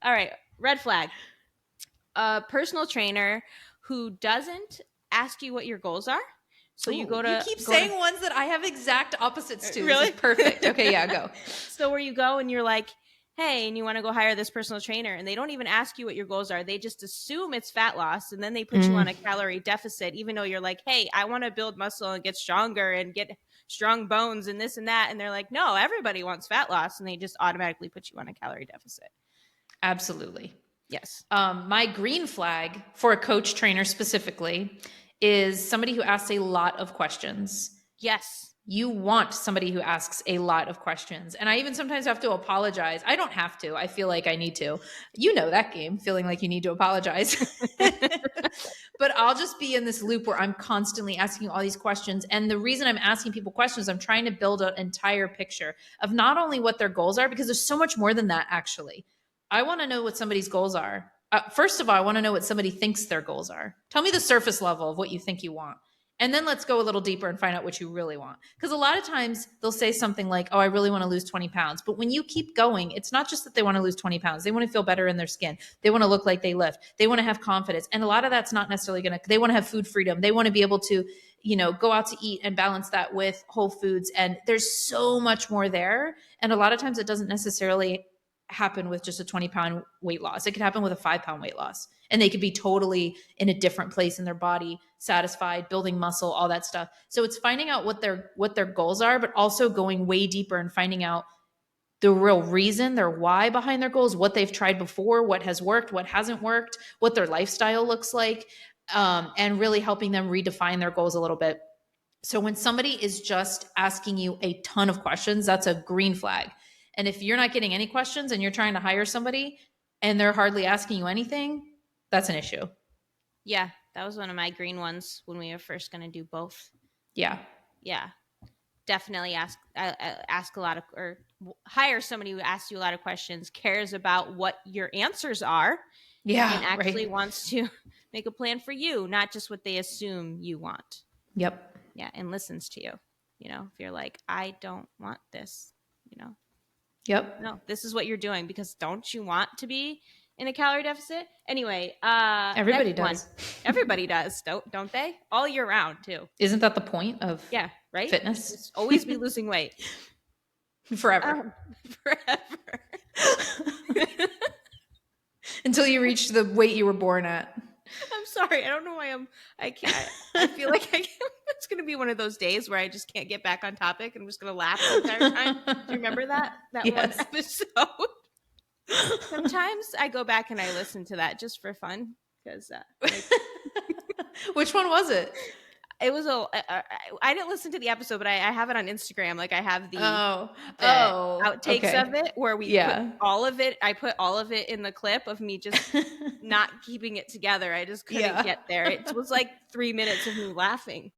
All right. Red flag. A personal trainer who doesn't ask you what your goals are. So you Ooh, go you to keep go to saying ones that I have exact opposites to. This is really perfect. Okay, yeah, go. So where you go and you're like, hey, and you want to go hire this personal trainer, and they don't even ask you what your goals are. They just assume it's fat loss, and then they put you on a calorie deficit, even though you're like, hey, I want to build muscle and get stronger and get strong bones and this and that. And they're like, no, everybody wants fat loss, and they just automatically put you on a calorie deficit. Absolutely. Yes. My green flag for a coach trainer specifically is somebody who asks a lot of questions. Yes. You want somebody who asks a lot of questions. And I even sometimes have to apologize. I don't have to. I feel like I need to. You know that game, feeling like you need to apologize. But I'll just be in this loop where I'm constantly asking all these questions. And the reason I'm asking people questions, I'm trying to build an entire picture of not only what their goals are, because there's so much more than that, actually. I want to know what somebody's goals are. First of all, I want to know what somebody thinks their goals are. Tell me the surface level of what you think you want. And then let's go a little deeper and find out what you really want. Because a lot of times they'll say something like, oh, I really want to lose 20 pounds. But when you keep going, it's not just that they want to lose 20 pounds. They want to feel better in their skin. They want to look like they lift. They want to have confidence. And a lot of that's not necessarily going to, they want to have food freedom. They want to be able to, go out to eat and balance that with whole foods. And there's so much more there. And a lot of times it doesn't necessarily happen with just a 20-pound weight loss. It could happen with a 5-pound weight loss. And they could be totally in a different place in their body, satisfied, building muscle, all that stuff. So it's finding out what their goals are, but also going way deeper and finding out the real reason, their why behind their goals, what they've tried before, what has worked, what hasn't worked, what their lifestyle looks like, and really helping them redefine their goals a little bit. So when somebody is just asking you a ton of questions, that's a green flag. And if you're not getting any questions and you're trying to hire somebody and they're hardly asking you anything, that's an issue. Yeah, that was one of my green ones when we were first going to do both. Yeah. Yeah, definitely ask a lot of, or hire somebody who asks you a lot of questions, cares about what your answers are, and Yeah. actually Right. wants to make a plan for you, not just what they assume you want. Yep. Yeah, and listens to you. If you're like, I don't want this, Yep. no, this is what you're doing because don't you want to be in a calorie deficit? Anyway, Everybody next one. does. Everybody does, don't they? All year round too. Isn't that the point of Yeah, right? fitness? Just always be losing weight. Forever. Um, forever. Until you reach the weight you were born at. I'm sorry. I don't know why I can't. I feel like it's going to be one of those days where I just can't get back on topic and I'm just going to laugh the entire time. Do you remember that one Yes. episode? Sometimes I go back and I listen to that just for fun because Which one was it? it was I didn't listen to the episode, but I have it on Instagram. Like I have the Oh. the Oh. outtakes Okay. of it where we put Yeah. all of it. I put all of it in the clip of me just not keeping it together. I just couldn't Yeah. get there. It was like 3 minutes of me laughing.